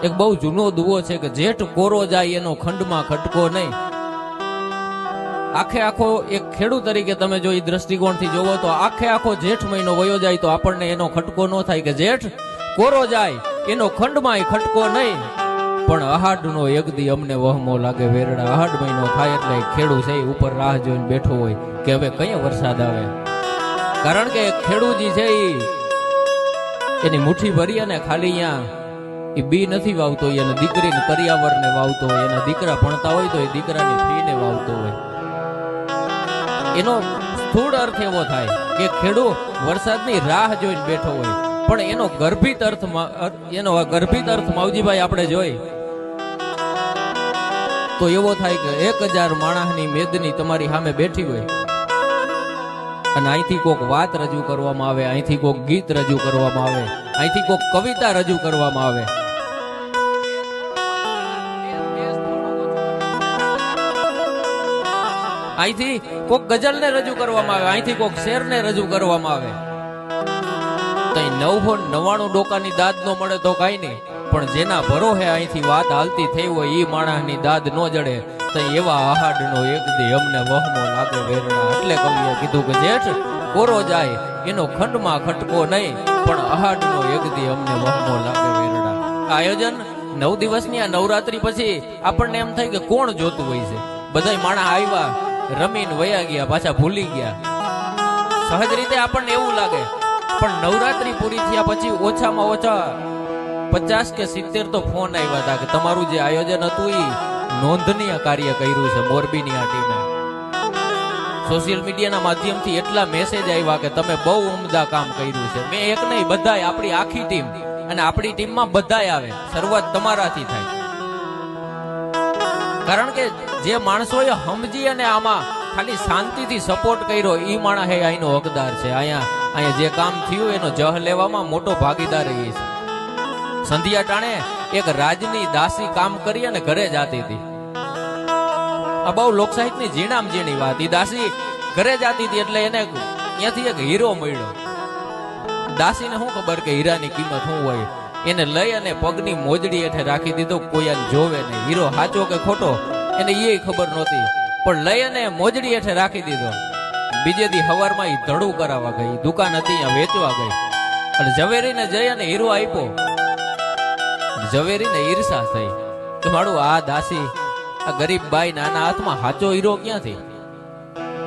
એક બહુ જૂનો દુવો છે કે જેઠ કોરો જાય એનો ખંડમાં ખટકો નહીં. આખે આખો એક ખેડૂત તરીકે તમે જો એ દ્રષ્ટિકોણથી જોવો તો આખે આખો જેઠ મહિનો વયો જાય તો આપણને એનો ખટકો ન થાય કે જેઠ કોરો જાય એનો ખંડમાં ખટકો નહીં. પણ આહાડનો એક દી અમને વહમો લાગે વેરડા. આહાડ મહિનો થાય એટલે ખેડૂત છે ઉપર રાહ જોઈને બેઠો હોય કે હવે કઈ વરસાદ આવે. કારણ કે ખેડૂત છે એની મુઠ્ઠી ભરી અને ખાલી અહીંયા એ બી નથી વાવતો, એને દીકરીને કરિયાવરને વાવતો હોય, એના દીકરા ભણતા હોય તો એ દીકરાની ફીને વાવતો હોય. એનો સ્થૂળ અર્થ એવો થાય કે ખેડૂત વરસાદની રાહ જોઈને બેઠો હોય, પણ એનો ગર્ભિત અર્થ માવજીભાઈ આપણે જોઈ તો એવો થાય કે 1000 માણસની મેદની તમારી સામે બેઠી હોય અને અહીંથી કોઈક વાત રજૂ કરવામાં આવે, અહીંથી કોઈક ગીત રજૂ કરવામાં આવે, અહીંથી કોઈક કવિતા રજૂ કરવામાં આવે. અહીંથી કોઈક ગઝલને રજૂ કરવામાં આવે, અહીંથી કોઈક શેરને રજૂ કરવામાં આવે. તો 999 ડોકાની દાદ ન મળે તો કઈ નહીં, પણ જેના ભરોહે અહીંથી વાત હાલતી થઈ હોય એ માણસની દાદ ન જડે તો એવા આહાડનો એક દી અમને વહમો લાગે વેરડા. એટલે કવિએ કીધું કે જેઠ કોરો જાય એનો ખંડમાં ખટકો નહીં, પણ આહાડનો એક દી અમને વહમો લાગે વેરડા. આયોજન 9 દિવસની આ નવરાત્રી પછી આપણને એમ થાય કે કોણ જોતું હોય છે. બધા માણસ આવ્યા, રમીને વયા ગયા, પાછા ભૂલી ગયા. સહજ રીતે આપણને એવું લાગે, પણ નવરાત્રી પૂરી થયા પછી ઓછામાં ઓછા 50 કે 70 તો ફોન આવ્યા હતા કે તમારું જે આયોજન હતું એ નોંધનીય કાર્ય કર્યું છે મોરબીની આ ટીમે. સોશિયલ મીડિયાના માધ્યમથી એટલા મેસેજ આવ્યા કે તમે બહુ ઉમદા કામ કર્યું છે. મેં એક નહીં, બધાય, આપણી આખી ટીમ, અને આપણી ટીમમાં બધાય આવે. શરૂઆત તમારાથી થાય. કારણ કે જે માણસોએ સમજી અને આમાં ખાલી શાંતિથી સપોર્ટ કર્યો એ માણસ હે અહીંનો હકદાર છે. અહીંયા જે કામ થયું એનો જહ લેવામાં મોટો ભાગીદાર એ છે. સંધ્યા ટાણે એક રાજની દાસી કામ કરી અને ઘરે જાતી હતી. આ બહુ લોકસાહિત્યની ઝીણામ ઝીણી વાત. એ દાસી ઘરે જાતી હતી એટલે એને ત્યાંથી એક હીરો મળ્યો. દાસીને શું ખબર કે હીરાની કિંમત શું હોય. એને લઈ અને પગની મોજડી હેઠે રાખી દીધો, કોઈ આને જોવે નહીં. હીરો સાચો કે ખોટો એને એ ખબર નહોતી, પણ લઈ અને મોજડી હેઠે રાખી દીધો. બીજે દી હવારમાં એ ધડું કરાવવા ગઈ, દુકાન હતી અહીંયા વેચવા ગઈ અને ઝવેરીને જઈ અને હીરો આપ્યો. ઝવેરીને ઈર્ષા થઈ કે મારું આ દાસી, આ ગરીબ બાઈ નાના હાથમાં હાચો હીરો ક્યાંથી.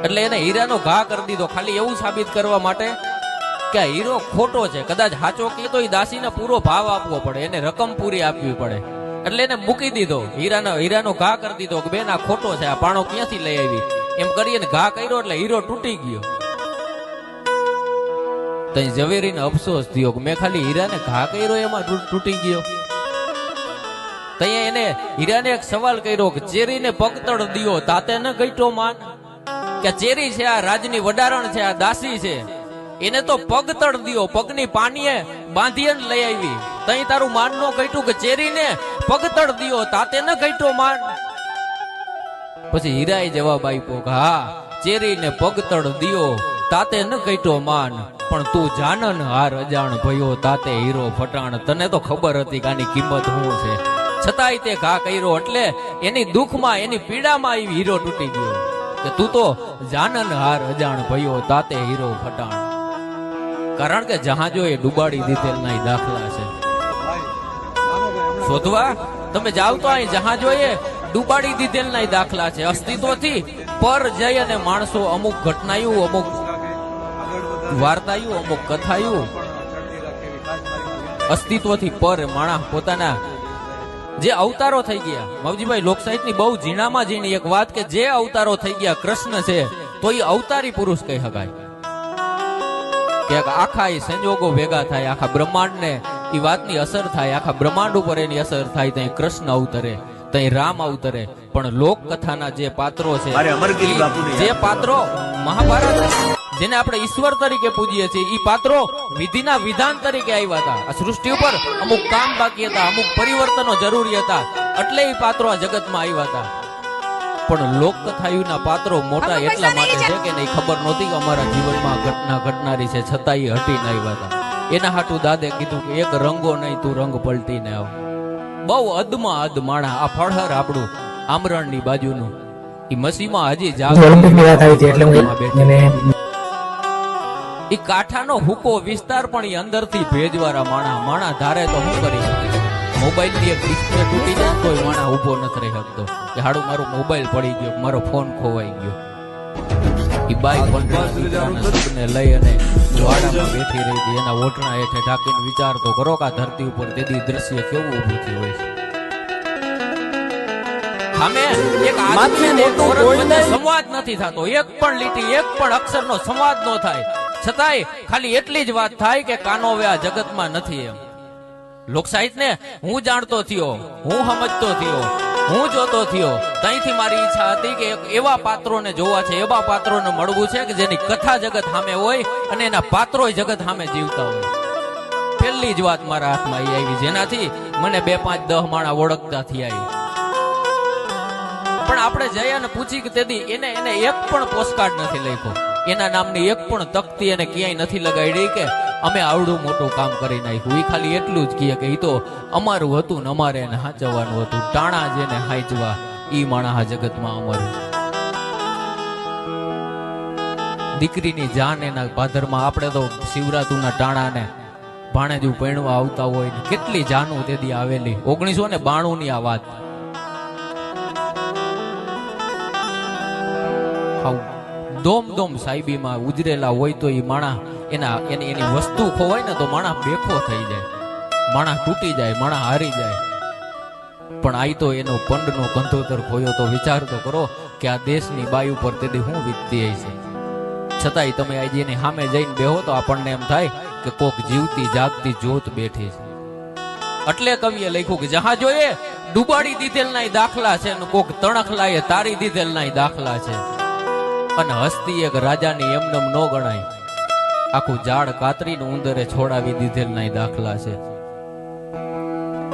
એટલે એને હીરાનો ઘા કરી દીધો, ખાલી એવું સાબિત કરવા માટે કે આ હીરો ખોટો છે. કદાચ હાચો કે તો એ દાસીને પૂરો ભાવ આપવો પડે, એને રકમ પૂરી આપવી પડે. એટલે એને મૂકી દીધો, હીરાનો ઘા કરી દીધો કે બેન આ ખોટો છે, આ પાણો ક્યાંથી લઈ આવી. એમ કરીને ઘા કર્યો એટલે હીરો તૂટી ગયો. તઈ ઝવેરીને અફસોસ થયો કે મેં ખાલી હીરાને ઘા કર્યો એમાં તૂટી ગયો. તઈ એને હીરાને એક સવાલ કર્યો કે ચેરીને પગતળ દિયો તાતે ન ગઈટો માન. કે ચેરી છે આ રાજની વડારણ છે, આ દાસી છે, એને તો પગતળ દિયો, પગની પાણીએ બાંધીને લઈ આવી. તઈ તારું માન નો કઈટું કે ચેરીને પગતળ દિયો તાતે ન ગઈટો માન. પછી હીરાએ જવાબ આપ્યો કે હા, ચેરીને પગતળ દિયો તાતે ન ગઈટો માન, પણ તું જાનન હાર અજાણ ભયો તાતે હીરો ફટાણ. તને તો ખબર હતી કે આની કિંમત શું છે, છતાંય તે ઘા કર્યો. એટલે એની દુઃખમાં, એની પીડામાં એ હીરો તૂટી ગયો કે તું તો જાનન હાર અજાણ ભયો તાતે હીરો ફટાણ. કારણ કે જહાજોએ ડૂબાડી દીધેલના દાખલા છે. શોધવા તમે જાવ તો અહીં જહાજોએ ડૂબાડી દીધેલના દાખલા છે. અસ્તિત્વથી પર જઈ અને માણસો અમુક ઘટનાયું, અમુક વાર્તાયું, અમુક કથાયું, અસ્તિત્વથી પર માણસ પોતાના જે અવતારો થઈ ગયા. મવજીભાઈ, લોકસાહિત્યની બહુ ઝીણામાં ઝીણી એક વાત કે જે અવતારો થઈ ગયા કૃષ્ણ છે તો એ અવતારી પુરુષ કહી શકાય. કે આખા એ સંજોગો ભેગા થાય, આખા બ્રહ્માંડને એ વાતની અસર થાય, આખા બ્રહ્માંડ ઉપર એની અસર થાય. ત્યાં કૃષ્ણ અવતરે, ત્યાં રામ અવતરે. પણ લોક કથાના જે પાત્રો છે, જે પાત્રો મહાભારત, જેને આપણે ઈશ્વર તરીકે પૂજીએ છીએ, એ પાત્રો વિધિના વિધાન તરીકે આવ્યા હતા. આ સૃષ્ટિ ઉપર અમુક કામ બાકી હતા, અમુક પરિવર્તનો જરૂરી હતા, એટલે એ પાત્રો આ જગતમાં આવ્યા હતા. પણ લોકકથાયુના પાત્રો મોટા એટલા માટે છે કે નહીં ખબર નહોતી કે અમારા જીવનમાં ઘટના ઘટનારી છે, છતાં એ હટીને આવ્યા હતા. એના હાટું દાદે કીધું કે એક રંગો નહીં તું રંગ પલટીને આવ. બહુ અદમાં અદ માણા. આ ફળહર આપણું આમરણની બાજુનું ઈ મસીમાં હજી ઓલિમ્પિકની વાત આવી હતી એટલે હું એને ઈ કાંઠાનો હુકો વિસ્તાર પણ ઈ અંદરથી ભેજવાળા માણા ધારે તો શું કરી શકે? મોબાઈલ ની એક ડિસ્પ્લે તૂટી જાય કોઈ માણા ઊભો નથી રહી શકતો કે હાડું મારો મોબાઈલ પડી ગયો, મારો ફોન ખોવાઈ ગયો. ઈ બાઈ પણ લઈ અને વાડામાં બેઠી રહી હતી, એના ઓટણા હેઠે ઢાંકીને વિચાર તો કરો કે આ ધરતી ઉપર તેદી દ્રશ્ય કેવું ઊભું થયું હોય છે. સામે એક આદમી વચ્ચે સંવાદ નથી થતો, એક પણ લીટી એક પણ અક્ષરનો સંવાદ ન થાય, છતાંય ખાલી એટલી જ વાત થાય કે કાનો હવે આ જગતમાં નથી. એમ લોક સાહિત્ય ને હું જાણતો થયો, હું સમજતો થયો, હું જોતો થયો, ત્યાંથી મારી ઈચ્છા હતી કે એવા પાત્રોને જોવા છે, એવા પાત્રોને મળવું છે કે જેની કથા જગત સામે હોય અને એના પાત્રો જગત સામે જીવતા હોય. પહેલી જ વાત મારા હાથમાં આવી જેનાથી મને 2, 5, 10 માણા ઓળખતા થયા. પણ આપણે જઈ અને પૂછી કે તેથી એને એક પણ પોસ્ટકાર્ડ નથી લખ્યો, એના નામની એક પણ તકતી એને ક્યાંય નથી લગાડી કે અમે આવડું મોટું કામ કરી નાખ્યું. એ ખાલી એટલું જ કહે કે એ તો અમારું હતું ને અમારે એને હાચવવાનું હતું. ટાણા જેને હાચવા ઈ માણા આ જગતમાં અમારું. દીકરીની જાન એના પાદરમાં. આપણે તો શિવરાતુના ટાણાને ભાણેજું પૈણવા આવતા હોય ને કેટલી જાનું તેથી આવેલી. 1992 ની આ વાત. દોમ સાહેબીમાં ઉજરેલા હોય તો એ માણા એની વસ્તુ ખોવાય ને તો માણા બેખો થઈ જાય, માણા તૂટી જાય, માણા હારી જાય. પણ આઈ તો એનો પંડનો કંધોતર ખોયો તો વિચાર તો કરો કે આ દેશની બાઈ ઉપર તેથી શું વીતતી છે. છતાંય તમે આજે એની સામે જઈને બેહો તો આપણને એમ થાય કે કોક જીવતી જાગતી જોત બેઠી છે. એટલે કવિએ લખ્યું કે જહાં જોઈએ ડૂબાડી દીધેલના દાખલા છે ને કોક તણખલાએ તારી દીધેલના દાખલા છે. અને હસ્તી એક રાજાની એમનેમ ન ગણાય, આખું ઝાડ કાતરીને ઉંદરે છોડાવી દીધેલના દાખલા છે.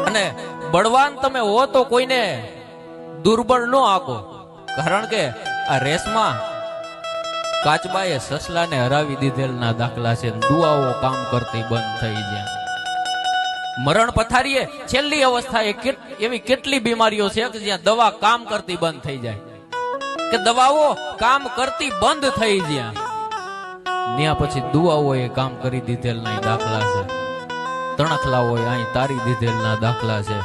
અને બળવાન તમે હો તો કોઈને દુર્બળ ન આકો, કારણ કે આ રેસમાં કાચબાએ સસલાને હરાવી દીધેલના દાખલા છે. દુઆઓ કામ કરતી બંધ થઈ ગયા. મરણ પથારીએ છેલ્લી અવસ્થાએ એવી કેટલી બીમારીઓ છે કે જ્યાં દવા કામ કરતી બંધ થઈ જાય, કે દવાઓ કામ કરતી બંધ થઈ ગયા, ત્યાં પછી દુઆઓએ કામ કરી દીધેલના દાખલા છે. તણખલાઓએ અહીં તારી દીધેલના દાખલા છે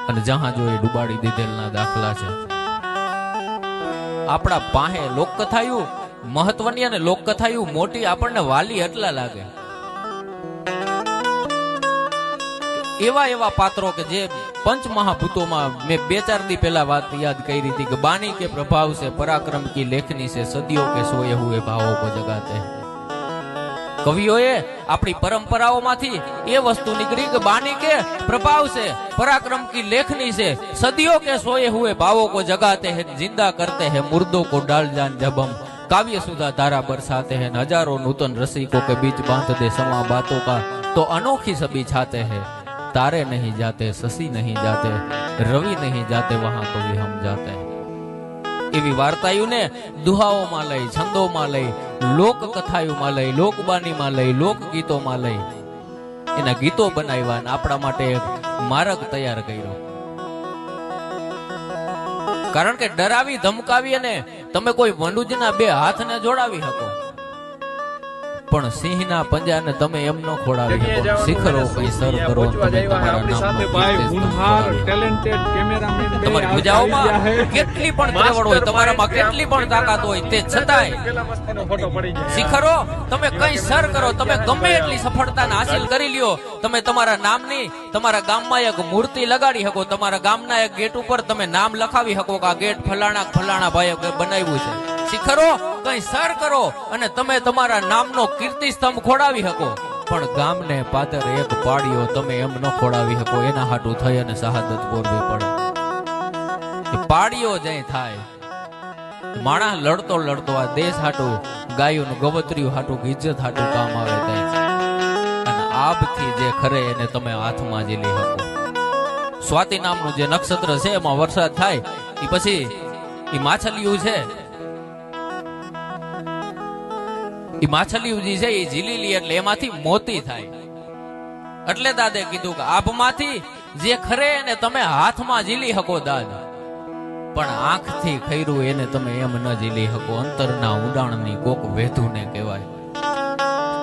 અને જહાજોએ ડૂબાડી દીધેલના દાખલા છે. આપણા પાસે લોકકથાયું મહત્વની અને લોકકથાયું મોટી આપણને વાલી એટલા લાગે. એવા પાત્રો કે જે પંચમહાભૂતોમાં મેં 2-4 દી પહેલા વાત યાદ કરી હતી કે બાनी के प्रभाव से पराक्रम की लेखनी से सदियों के सोए हुए भावों को जगाते हैं. કવિઓએ આપણી પરંપરાઓમાંથી એ વસ્તુ નીકળી કે બાनी के प्रभाव से पराक्रम की लेखनी से सदियों के सोए हुए भावों को जगाते हैं, जिंदा करते हैं मुर्दों को डाल जान जब हम काव्य सुधा धारा बरसाते हैं. हजारों नूतन रसिकों के बीच बांध दे समा बातों का तो अनोखी सभी छाते हैं. तारे नहीं जाते, शशि नहीं जाते, रवि नहीं जाते, वहां तो भी हम जाते हैं. એવી વાર્તાઓને દુહાઓમાં લઈ, છંદોમાં લઈ, લોક કથાઓમાં લઈ, લોકબાનીમાં લઈ, લોકગીતોમાં લઈ એના ગીતો બનાવ્યા અને આપણા માટે એક માર્ગ તૈયાર કર્યો. કારણ કે ડરાવી ધમકાવી અને તમે કોઈ વનુજના 2 હાથને જોડાવી શકો, પણ સિંહના પંજાને તમે એમ ન ખોડાવી શકો. શિખરો કઈ સર કરો તમે તમારા તમારી ભુજાઓમાં કેટલી પણ ત્રેવડ હોય, તમારામાં કેટલી પણ તાકાત હોય, તે છતાંય શિખરો તમે કઈ સર કરો, તમે ગમે એટલી સફળતાને હાસિલ કરી લ્યો, તમે તમારા નામની તમારા ગામમાં એક મૂર્તિ લગાડી શકો, તમારા ગામના એક ગેટ ઉપર તમે નામ લખાવી શકો કે આ ગેટ ફલાણા ભાઈએ બનાવ્યું છે. શિખરો કઈ સર કરો અને તમે તમારા નામનો કીર્તિ સ્તંભ ખોડાવી શકો, પણ ગામને પાદર એક પાડ્યો તમે એમ ન ખોડાવી શકો. એના હાટું થઈ અને શહાદત બોરવી પડે. પાડ્યો જઈ થાય માણસ લડતો આ દેશ હાટું, ગાયું ગવત્રીયું હાટું, ઇજ્જત હાટું કામ આવે ત્યાં, અને આબથી જે ખરે એને તમે હાથમાં ઝીલી શકો. સ્વાતિ નામનું જે નક્ષત્ર છે એમાં વરસાદ થાય એ પછી એ માછલીયું છે, એ માછલીયું જે છે એ ઝીલી લે એટલે એમાંથી મોતી થાય. એટલે દાદે કીધું કે આભમાંથી જે ખરે એને તમે હાથમાં ઝીલી શકો દાદ, પણ આંખથી ખૈરું એને તમે એમ ન ઝીલી શકો. અંતરના ઉડાણની કોક વેધુને કહેવાય.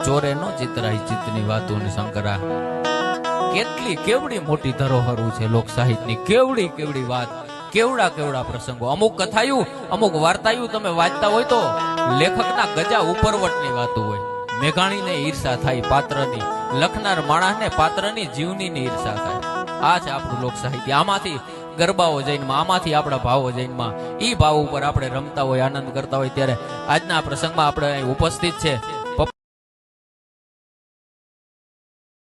ચોરે નો ચિતરાય ચિત્તની વાતોને શંકરા. કેટલી કેવડી મોટી ધરોહરું છે લોક સાહિત્યની, કેવડી કેવડી વાત, કેવડા કેવડા પ્રસંગો. અમુક કથાયું, અમુક વાર્તાયું તમે વાંચતા હોય તો લેખકના ગજા ઉપરવટની વાતો હોય. મેઘાણીને ઈર્ષા થાય પાત્રની, લખનાર માણસને પાત્રની જીવનીની ઈર્ષા થાય. આ છે આપણું લોક સાહિત્ય. આમાંથી ગરબાઓ જૈનમાં, આમાંથી આપણા ભાવો જૈનમાં, ઈ ભાવ ઉપર આપણે રમતા હોય, આનંદ કરતા હોય. ત્યારે આજના પ્રસંગમાં આપણે અહીં ઉપસ્થિત છે